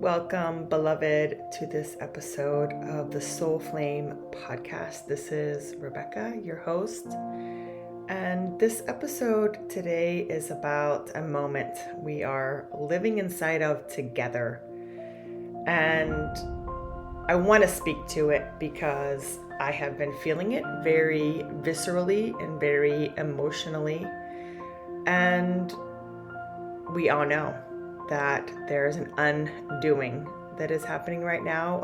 Welcome, beloved, to this episode of the Soul Flame podcast. This is Rebekah, your host. And this episode today is about a moment we are living inside of together. And I want to speak to it because I have been feeling it very viscerally and very emotionally. And we all know that there's an undoing that is happening right now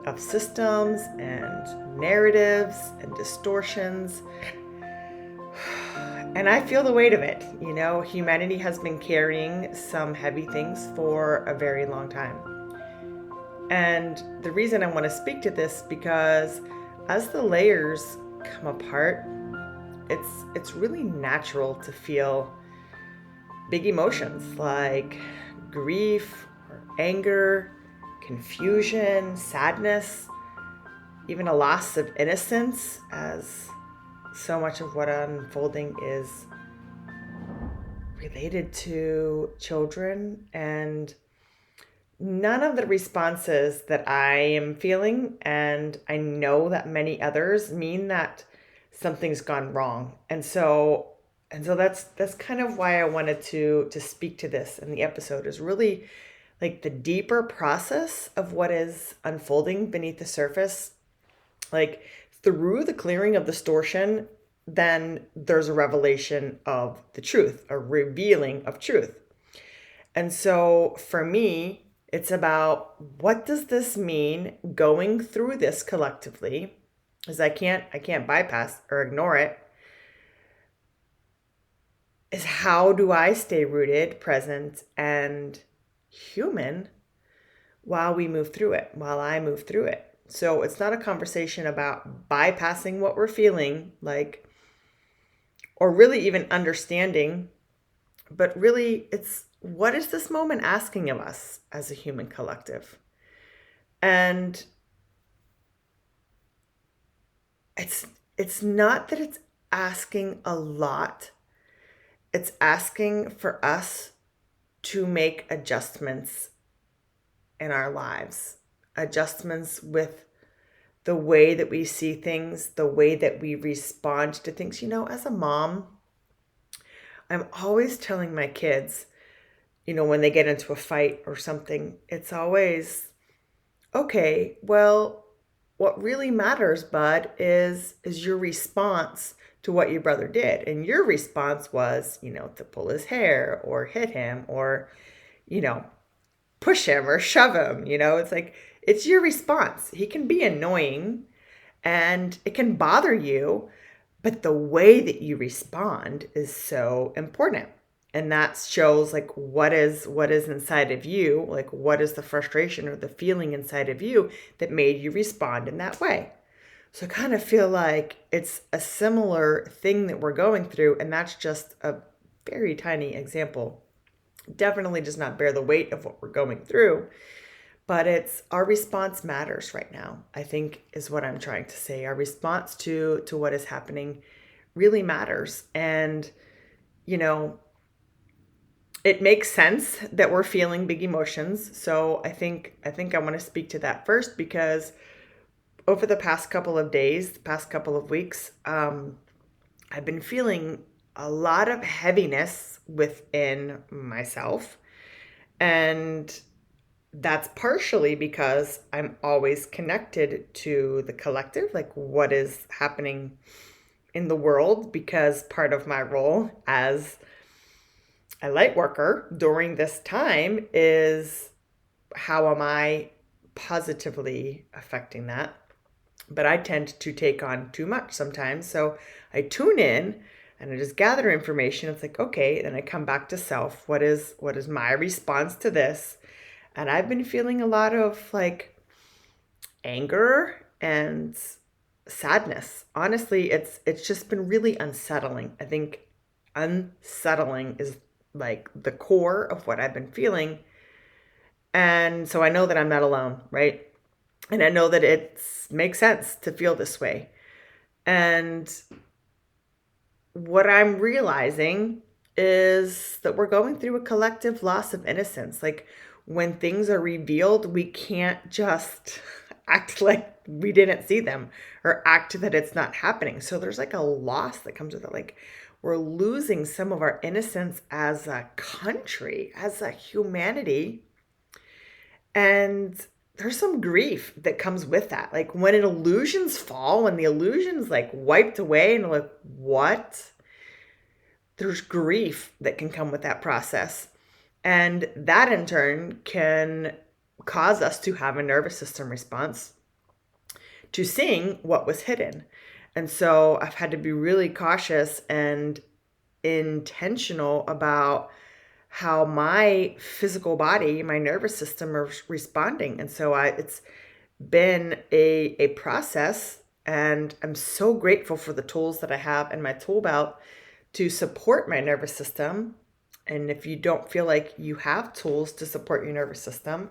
of systems and narratives and distortions. And I feel the weight of it. You know, humanity has been carrying some heavy things for a very long time. And the reason I want to speak to this because as the layers come apart, it's really natural to feel big emotions like grief or anger, confusion, sadness, even a loss of innocence, as so much of what I'm unfolding is related to children. And none of the responses that I am feeling, and I know that many others, mean that something's gone wrong. And so that's kind of why I wanted to speak to this in the episode, is really like the deeper process of what is unfolding beneath the surface. Like through the clearing of distortion, then there's a revelation of the truth, a revealing of truth. And so for me, it's about what does this mean going through this collectively, because I can't bypass or ignore it. Is how do I stay rooted, present, and human while we move through it, while I move through it. So it's not a conversation about bypassing what we're feeling, like, or really even understanding, but really it's what is this moment asking of us as a human collective? And it's not that it's asking a lot. It's asking for us to make adjustments in our lives, adjustments with the way that we see things, the way that we respond to things. You know, as a mom, I'm always telling my kids, you know, when they get into a fight or something, it's always, okay, well, what really matters, bud, is your response to what your brother did. And your response was, you know, to pull his hair or hit him or, you know, push him or shove him. You know, it's like, it's your response. He can be annoying and it can bother you, but the way that you respond is so important. And that shows like what is inside of you, like what is the frustration or the feeling inside of you that made you respond in that way. So I kind of feel like it's a similar thing that we're going through, and that's just a very tiny example. Definitely does not bear the weight of what we're going through, but it's our response matters right now, I think is what I'm trying to say. Our response to what is happening really matters. And, you know, it makes sense that we're feeling big emotions. So I think I want to speak to that first because over the past couple of days, the past couple of weeks, I've been feeling a lot of heaviness within myself. And that's partially because I'm always connected to the collective, like what is happening in the world, because part of my role as a light worker during this time is how am I positively affecting that? But I tend to take on too much sometimes. So I tune in and I just gather information. It's like, okay, then I come back to self. What is my response to this? And I've been feeling a lot of like anger and sadness. Honestly, it's just been really unsettling. I think unsettling is like the core of what I've been feeling. And so I know that I'm not alone, right? And I know that it makes sense to feel this way. And what I'm realizing is that we're going through a collective loss of innocence. Like when things are revealed, we can't just act like we didn't see them or act that it's not happening. So there's like a loss that comes with it. Like we're losing some of our innocence as a country, as a humanity. And there's some grief that comes with that. Like when illusions fall, when the illusion's like wiped away and like, what? There's grief that can come with that process. And that in turn can cause us to have a nervous system response to seeing what was hidden. And so I've had to be really cautious and intentional about how my physical body, my nervous system are responding. And so it's been a process, and I'm so grateful for the tools that I have in my tool belt to support my nervous system. And if you don't feel like you have tools to support your nervous system,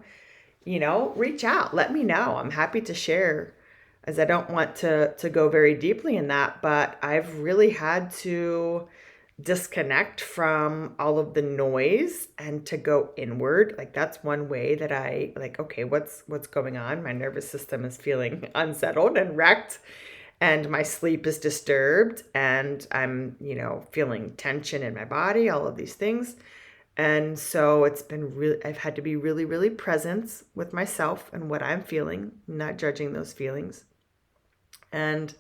reach out, let me know. I'm happy to share, as I don't want to go very deeply in that, but I've really had to disconnect from all of the noise and to go inward. Like that's one way that I like, okay, what's going on? My nervous system is feeling unsettled and wrecked, and my sleep is disturbed, and I'm, feeling tension in my body, all of these things. And so it's been really, I've had to be really, really present with myself and what I'm feeling, not judging those feelings, and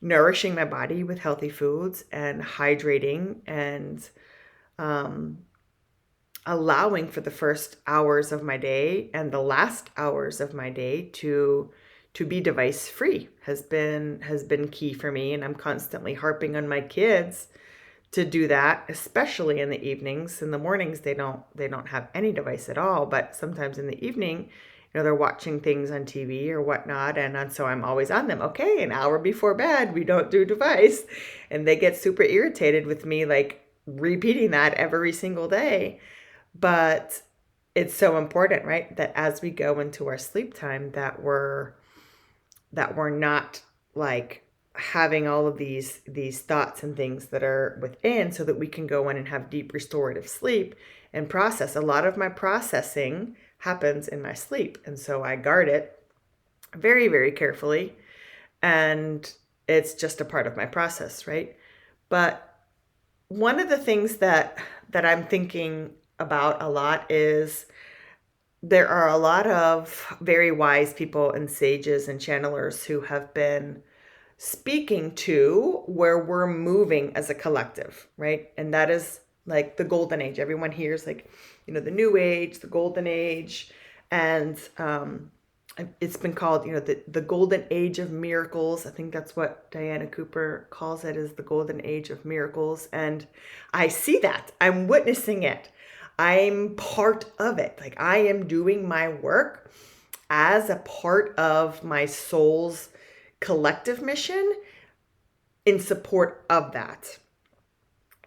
nourishing my body with healthy foods and hydrating and allowing for the first hours of my day and the last hours of my day to be device free has been key for me. And I'm constantly harping on my kids to do that, especially in the evenings. In the mornings, they don't have any device at all, but sometimes in the evening, they're watching things on TV or whatnot. And so I'm always on them. Okay, an hour before bed, we don't do device. And they get super irritated with me, like repeating that every single day. But it's so important, right? That as we go into our sleep time, that we're not like having all of these thoughts and things that are within, so that we can go in and have deep restorative sleep and process. A lot of my processing happens in my sleep, and so I guard it very, very carefully, and it's just a part of my process, right? But one of the things that I'm thinking about a lot is there are a lot of very wise people and sages and channelers who have been speaking to where we're moving as a collective, right? And that is like the golden age. Everyone hears like, the new age, the golden age, and it's been called, the golden age of miracles. I think that's what Diana Cooper calls it, is the golden age of miracles. And I see that. I'm witnessing it. I'm part of it. Like I am doing my work as a part of my soul's collective mission in support of that.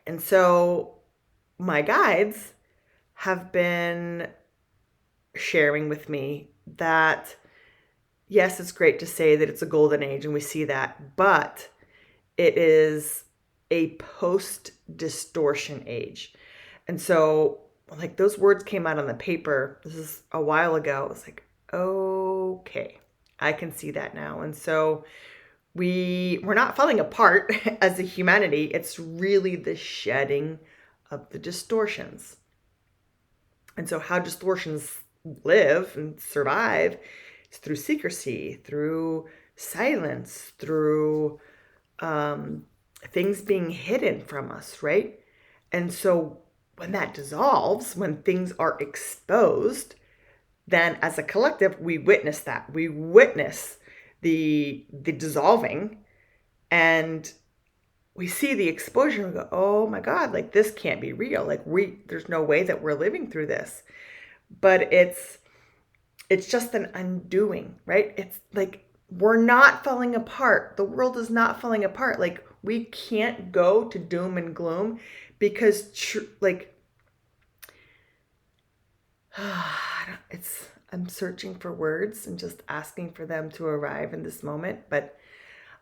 And so my guides have been sharing with me that, yes, it's great to say that it's a golden age and we see that, but it is a post-distortion age. And so like those words came out on the paper, this is a while ago. It's like, okay, I can see that now. And so we're not falling apart as a humanity. It's really the shedding of the distortions. And so how distortions live and survive is through secrecy, through silence, through things being hidden from us, right? And so when that dissolves, when things are exposed, then as a collective, we witness that. We witness the dissolving, and we see the exposure and go, oh my God, like this can't be real. Like there's no way that we're living through this. But it's just an undoing, right? It's like we're not falling apart. The world is not falling apart. Like we can't go to doom and gloom because I'm searching for words and just asking for them to arrive in this moment, but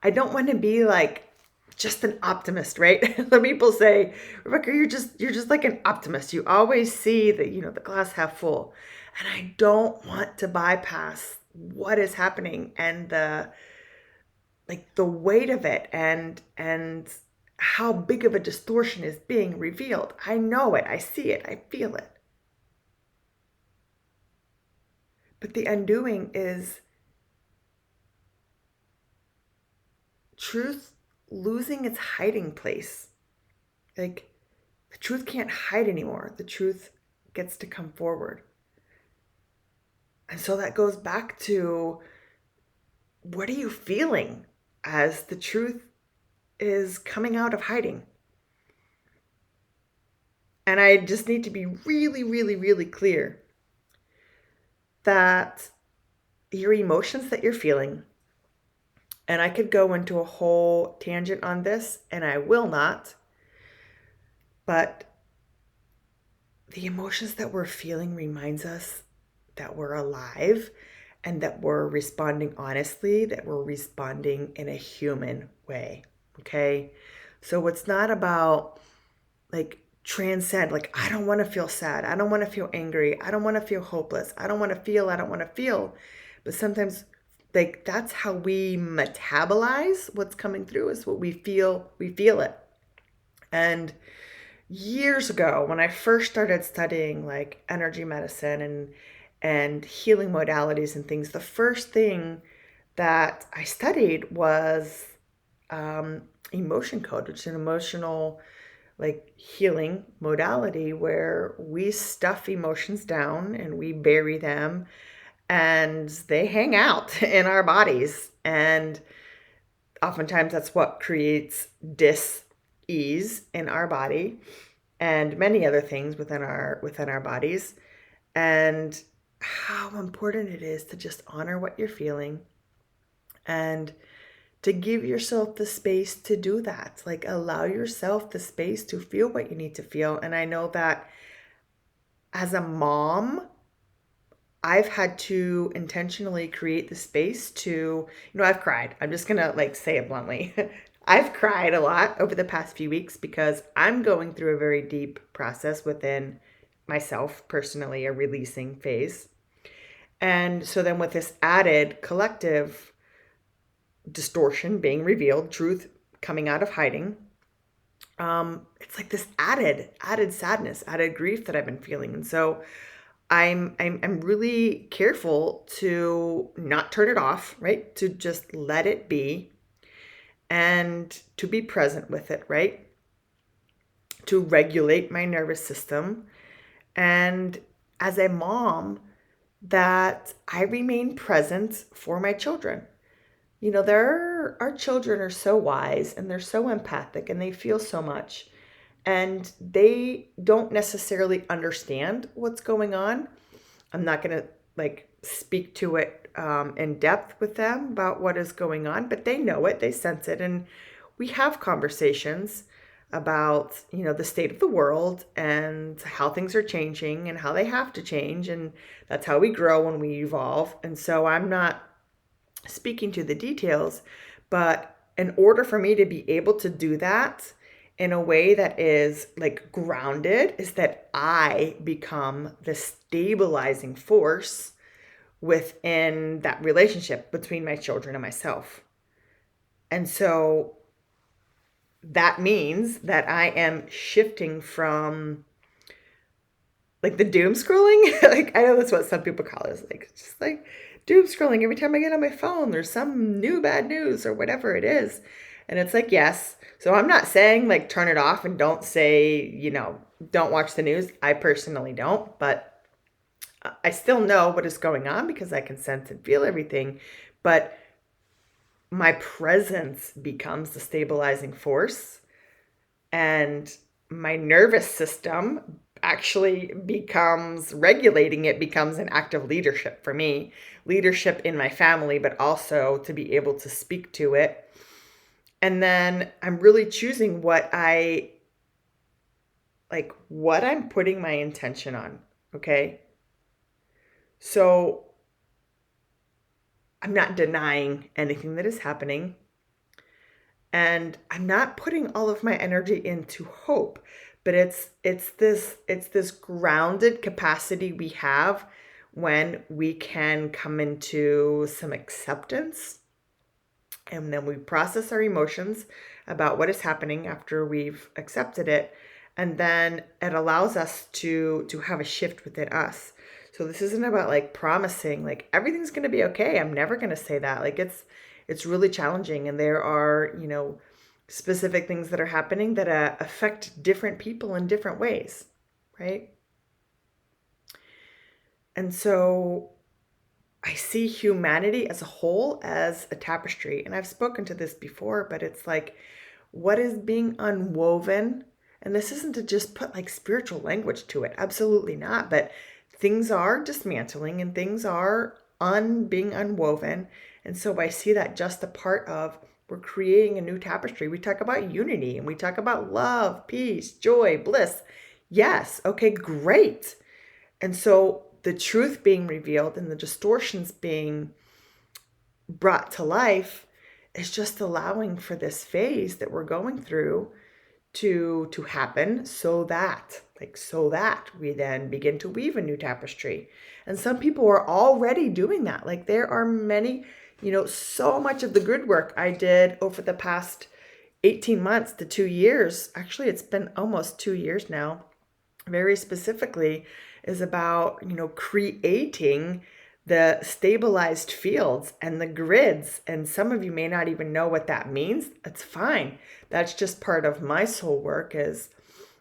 I don't want to be like just an optimist, right? Some people say, Rebekah, you're just like an optimist. You always see that, the glass half full. And I don't want to bypass what is happening and the weight of it and how big of a distortion is being revealed. I know it, I see it, I feel it. But the undoing is truth losing its hiding place. Like, the truth can't hide anymore. The truth gets to come forward. And so that goes back to, what are you feeling as the truth is coming out of hiding? And I just need to be really, really, really clear that your emotions that you're feeling, and I could go into a whole tangent on this, and I will not, but the emotions that we're feeling reminds us that we're alive and that we're responding honestly, that we're responding in a human way. Okay? So it's not about transcend, I don't want to feel sad. I don't want to feel angry. I don't want to feel hopeless. I don't want to feel. But sometimes that's how we metabolize what's coming through, is what we feel it. And years ago, when I first started studying energy medicine and healing modalities and things, the first thing that I studied was emotion code, which is an emotional healing modality where we stuff emotions down and we bury them and they hang out in our bodies. And oftentimes that's what creates dis-ease in our body and many other things within our bodies. And how important it is to just honor what you're feeling and to give yourself the space to do that. Allow yourself the space to feel what you need to feel. And I know that as a mom, I've had to intentionally create the space to, I've cried. I'm just going to say it bluntly. I've cried a lot over the past few weeks because I'm going through a very deep process within myself personally, a releasing phase. And so then with this added collective distortion being revealed, truth coming out of hiding, it's this added sadness, added grief that I've been feeling. And so I'm really careful to not turn it off, right? To just let it be and to be present with it, right? To regulate my nervous system. And as a mom, that I remain present for my children. Our children are so wise and they're so empathic and they feel so much. And they don't necessarily understand what's going on. I'm not going to speak to it in depth with them about what is going on, but they know it, they sense it. And we have conversations about, the state of the world and how things are changing and how they have to change. And that's how we grow and we evolve. And so I'm not speaking to the details, but in order for me to be able to do that in a way that is grounded, is that I become the stabilizing force within that relationship between my children and myself. And so that means that I am shifting from the doom scrolling. I know that's what some people call it. It's just doom scrolling. Every time I get on my phone, there's some new bad news or whatever it is. And it's yes. So I'm not saying turn it off and don't say, don't watch the news. I personally don't, but I still know what is going on because I can sense and feel everything. But my presence becomes the stabilizing force, and my nervous system actually becomes regulating. It becomes an act of leadership for me, leadership in my family, but also to be able to speak to it. And then I'm really choosing what I'm putting my intention on. Okay. So I'm not denying anything that is happening. And I'm not putting all of my energy into hope, but it's this grounded capacity we have when we can come into some acceptance, and then we process our emotions about what is happening after we've accepted it, and then it allows us to have a shift within us. So this isn't about like promising like everything's going to be okay. I'm never going to say that. Like it's really challenging, and there are, specific things that are happening that affect different people in different ways, right? And so I see humanity as a whole as a tapestry. And I've spoken to this before, but it's like, what is being unwoven? And this isn't to just put like spiritual language to it. Absolutely not. But things are dismantling and things are being unwoven. And so I see that just a part of, we're creating a new tapestry. We talk about unity and we talk about love, peace, joy, bliss. Yes. Okay, great. And so the truth being revealed and the distortions being brought to life is just allowing for this phase that we're going through to happen, so that we then begin to weave a new tapestry. And some people are already doing that. Like there are many, so much of the grid work I did over the past 18 months to 2 years. Actually, it's been almost 2 years now, very specifically, is about, creating the stabilized fields and the grids. And some of you may not even know what that means. That's fine. That's just part of my soul work, is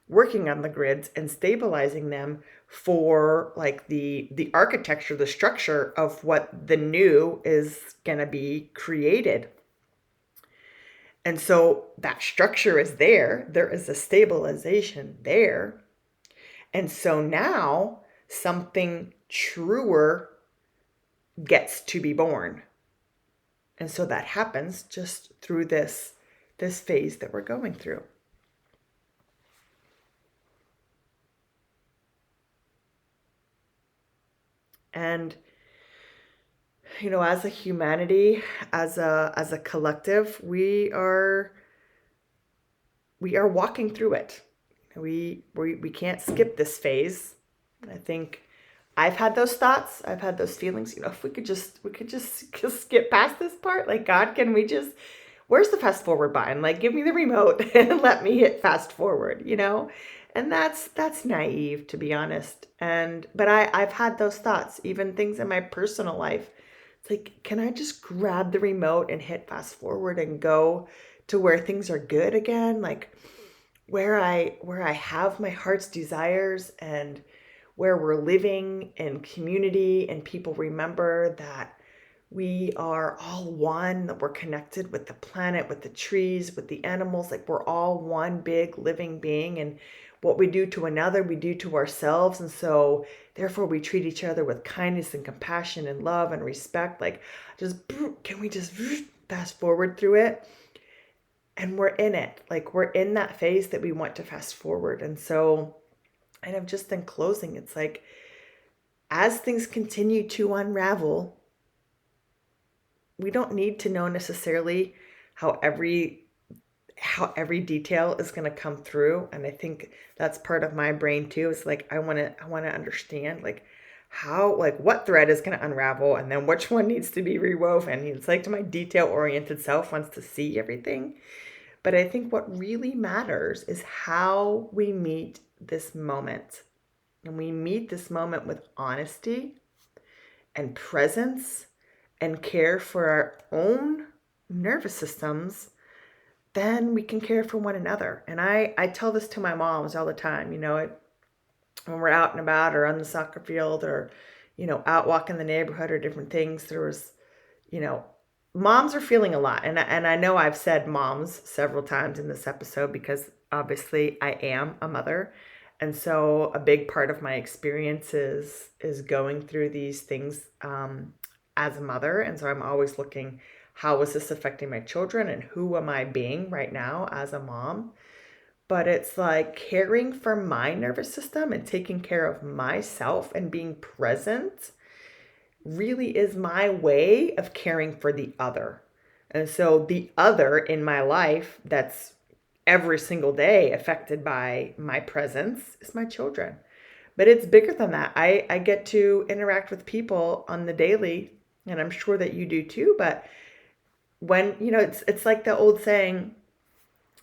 working on the grids and stabilizing them for like the architecture, the structure of what the new is going to be created. And so that structure is there. There is a stabilization there. And so now something truer gets to be born. And so that happens just through this phase that we're going through. And as a humanity, as a collective, we are walking through it. We can't skip this phase. I think I've had those thoughts. I've had those feelings. If we could just skip past this part. Like, God, can we just? Where's the fast forward button? Like, give me the remote and let me hit fast forward. And that's naive, to be honest. But I've had those thoughts. Even things in my personal life. It's like, can I just grab the remote and hit fast forward and go to where things are good again? Like, where I have my heart's desires, and where we're living in community, and people remember that we are all one, that we're connected with the planet, with the trees, with the animals. Like, we're all one big living being, and what we do to another, we do to ourselves. And so therefore we treat each other with kindness and compassion and love and respect. Like, can we just fast forward through it? And we're in it. Like, we're in that phase that we want to fast forward. And so, and I'm just in closing, it's like, as things continue to unravel, we don't need to know necessarily how every detail is going to come through. And I think that's part of my brain too. Is like, I want to understand like how, like what thread is going to unravel, and then which one needs to be rewoven. It's like, my detail oriented self wants to see everything. But I think what really matters is how we meet this moment. And we meet this moment with honesty and presence and care for our own nervous systems, then we can care for one another. And I tell this to my moms all the time, when we're out and about or on the soccer field or, out walking the neighborhood or different things. There was, moms are feeling a lot. And I know I've said moms several times in this episode because obviously I am a mother. And so a big part of my experience is going through these things as a mother. And so I'm always looking, how is this affecting my children, and who am I being right now as a mom? But it's like caring for my nervous system and taking care of myself and being present really is my way of caring for the other. And so the other in my life that's every single day affected by my presence is my children. But it's bigger than that. I get to interact with people on the daily, and I'm sure that you do too. But when, it's like the old saying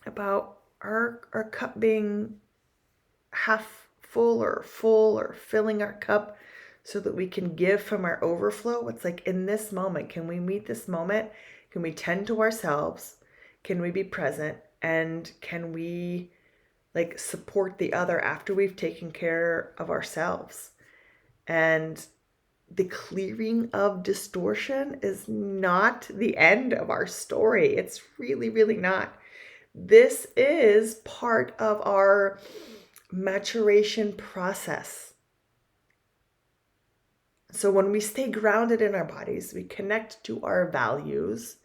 about our cup being half full or filling our cup so that we can give from our overflow. It's like in this moment, can we meet this moment? Can we tend to ourselves? Can we be present? And can we like support the other after we've taken care of ourselves? And the clearing of distortion is not the end of our story. It's really, really not. This is part of our maturation process. So when we stay grounded in our bodies, we connect to our values.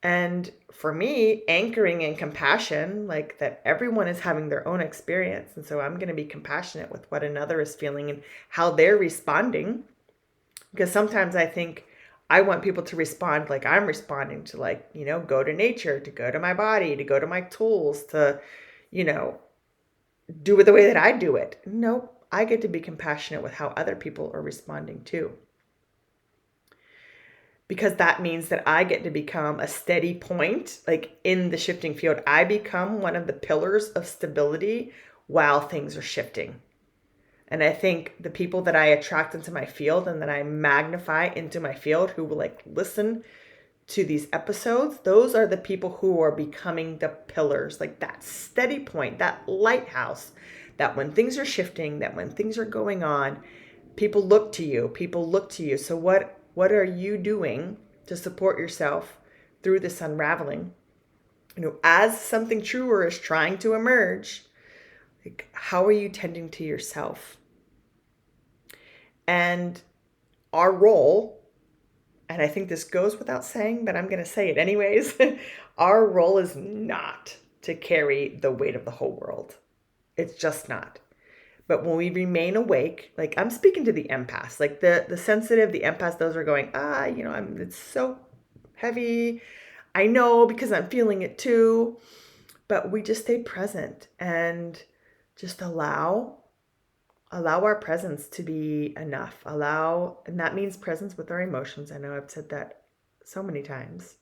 And for me, anchoring in compassion, like that everyone is having their own experience. And so I'm going to be compassionate with what another is feeling and how they're responding. Because sometimes I think I want people to respond like I'm responding to, like, go to nature, to go to my body, to go to my tools, to, do it the way that I do it. Nope. I get to be compassionate with how other people are responding too. Because that means that I get to become a steady point, like in the shifting field. I become one of the pillars of stability while things are shifting. And I think the people that I attract into my field and that I magnify into my field who will like listen to these episodes, those are the people who are becoming the pillars, like that steady point, that lighthouse, that when things are shifting, that when things are going on, people look to you. So what are you doing to support yourself through this unraveling? As something truer is trying to emerge, like, how are you tending to yourself? And our role, and I think this goes without saying, but I'm going to say it anyways, our role is not to carry the weight of the whole world. It's just not. But when we remain awake, like I'm speaking to the empaths, like the sensitive, the empaths, those are going, it's so heavy. I know because I'm feeling it too. But we just stay present and just allow our presence to be enough. And that means presence with our emotions. I know I've said that so many times.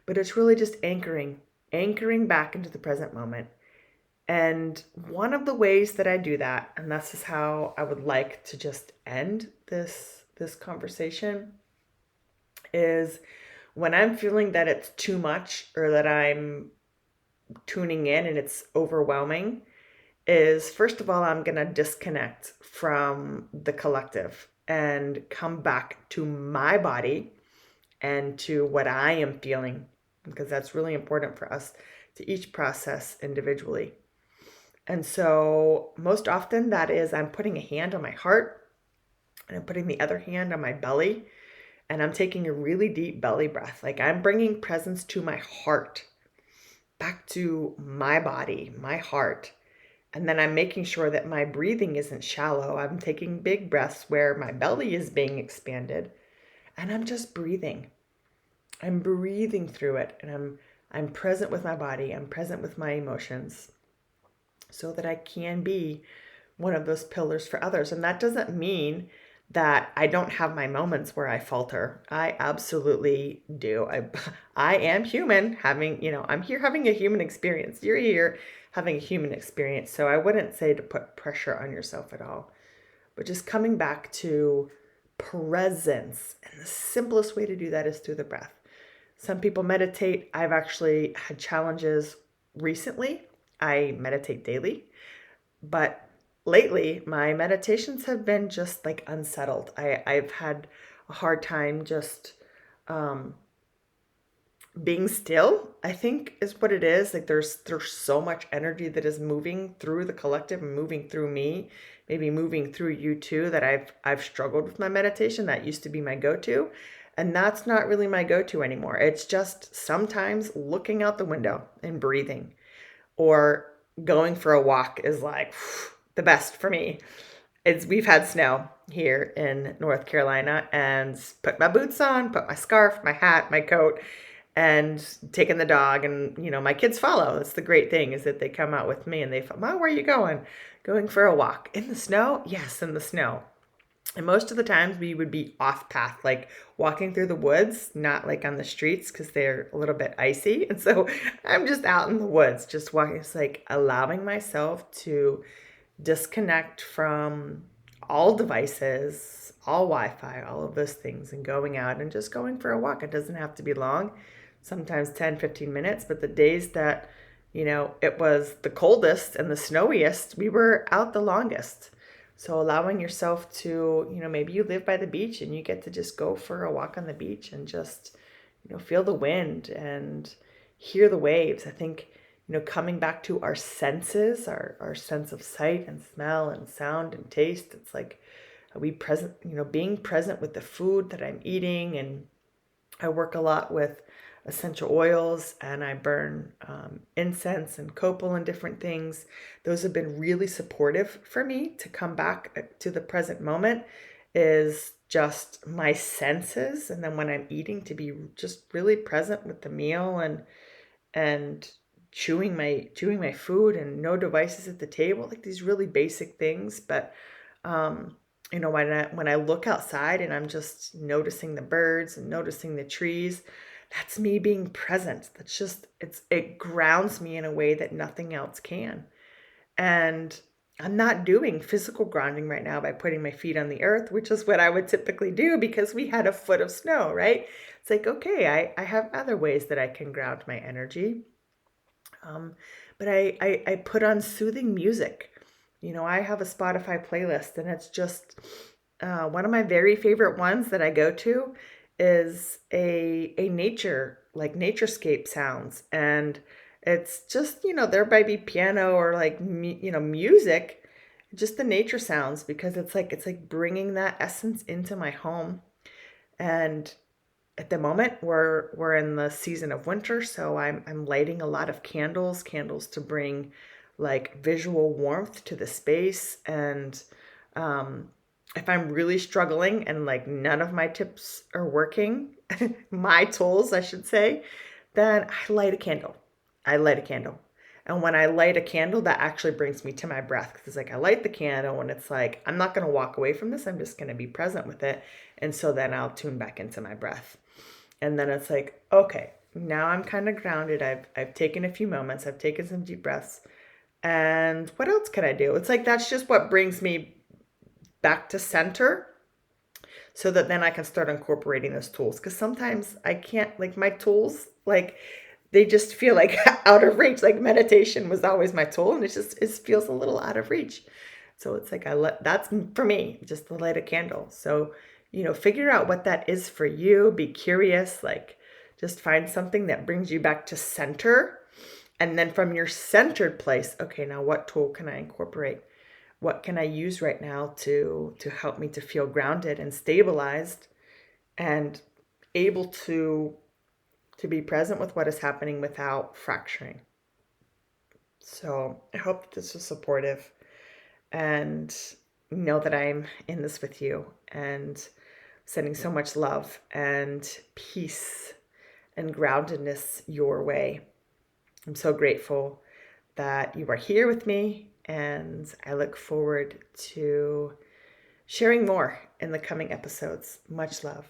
But it's really just anchoring back into the present moment. And one of the ways that I do that, and this is how I would like to just end this conversation, is when I'm feeling that it's too much or that I'm tuning in and it's overwhelming, is first of all, I'm going to disconnect from the collective and come back to my body and to what I am feeling, because that's really important for us to each process individually. And so most often that is I'm putting a hand on my heart and I'm putting the other hand on my belly and I'm taking a really deep belly breath. Like I'm bringing presence to my heart, back to my body, my heart. And then I'm making sure that my breathing isn't shallow. I'm taking big breaths where my belly is being expanded and I'm just breathing. I'm breathing through it and I'm present with my body. I'm present with my emotions, so that I can be one of those pillars for others. And that doesn't mean that I don't have my moments where I falter. I absolutely do. I am human I'm here having a human experience. You're here having a human experience. So I wouldn't say to put pressure on yourself at all, but just coming back to presence. And the simplest way to do that is through the breath. Some people meditate. I've actually had challenges recently. I meditate daily, but lately my meditations have been just like unsettled. I've had a hard time just being still, I think is what it is. Like there's so much energy that is moving through the collective and moving through me, maybe moving through you too, that I've struggled with my meditation. That used to be my go-to. And that's not really my go-to anymore. It's just sometimes looking out the window and breathing, or going for a walk is like the best for me. we've had snow here in North Carolina, and put my boots on, put my scarf, my hat, my coat, and taking the dog, and my kids follow. That's the great thing, is that they come out with me and they follow. Mom, where are you going? Going for a walk in the snow? Yes, in the snow. And most of the times we would be off path, like walking through the woods, not like on the streets because they're a little bit icy. And so I'm just out in the woods, just walking. It's like allowing myself to disconnect from all devices, all Wi-Fi, all of those things, and going out and just going for a walk. It doesn't have to be long, sometimes 10, 15 minutes, but the days that, it was the coldest and the snowiest, we were out the longest. So allowing yourself to, maybe you live by the beach and you get to just go for a walk on the beach and just, feel the wind and hear the waves. I think, coming back to our senses, our sense of sight and smell and sound and taste. It's like, are we present, being present with the food that I'm eating. And I work a lot with essential oils, and I burn incense and copal and different things. Those have been really supportive for me to come back to the present moment, is just my senses. And then when I'm eating, to be just really present with the meal, and chewing my food, and no devices at the table, like these really basic things. But when I look outside and I'm just noticing the birds and noticing the trees, that's me being present. That's just, it grounds me in a way that nothing else can. And I'm not doing physical grounding right now by putting my feet on the earth, which is what I would typically do because we had a foot of snow, right? It's like, okay, I have other ways that I can ground my energy. But I put on soothing music. I have a Spotify playlist, and it's just one of my very favorite ones that I go to is a nature, like naturescape sounds. And it's just, there might be piano or like, music, just the nature sounds, because it's like bringing that essence into my home. And at the moment we're in the season of winter, so I'm lighting a lot of candles to bring like visual warmth to the space. And if I'm really struggling and like none of my tips are working, my tools I should say, then I light a candle. And when I light a candle, that actually brings me to my breath, because it's like I light the candle and it's like I'm not going to walk away from this. I'm just going to be present with it. And so then I'll tune back into my breath. And then it's like, okay, now I'm kind of grounded. I've taken a few moments. I've taken some deep breaths. And what else can I do? It's like that's just what brings me back to center, so that then I can start incorporating those tools. Because sometimes I can't, like my tools, like they just feel like out of reach. Like meditation was always my tool, and it feels a little out of reach. So it's like that's for me, just to light a candle. So, figure out what that is for you. Be curious, like just find something that brings you back to center. And then from your centered place, okay, now what tool can I incorporate? What can I use right now to help me to feel grounded and stabilized and able to be present with what is happening without fracturing? So I hope that this was supportive, and know that I'm in this with you, and sending so much love and peace and groundedness your way. I'm so grateful that you are here with me, and I look forward to sharing more in the coming episodes. Much love.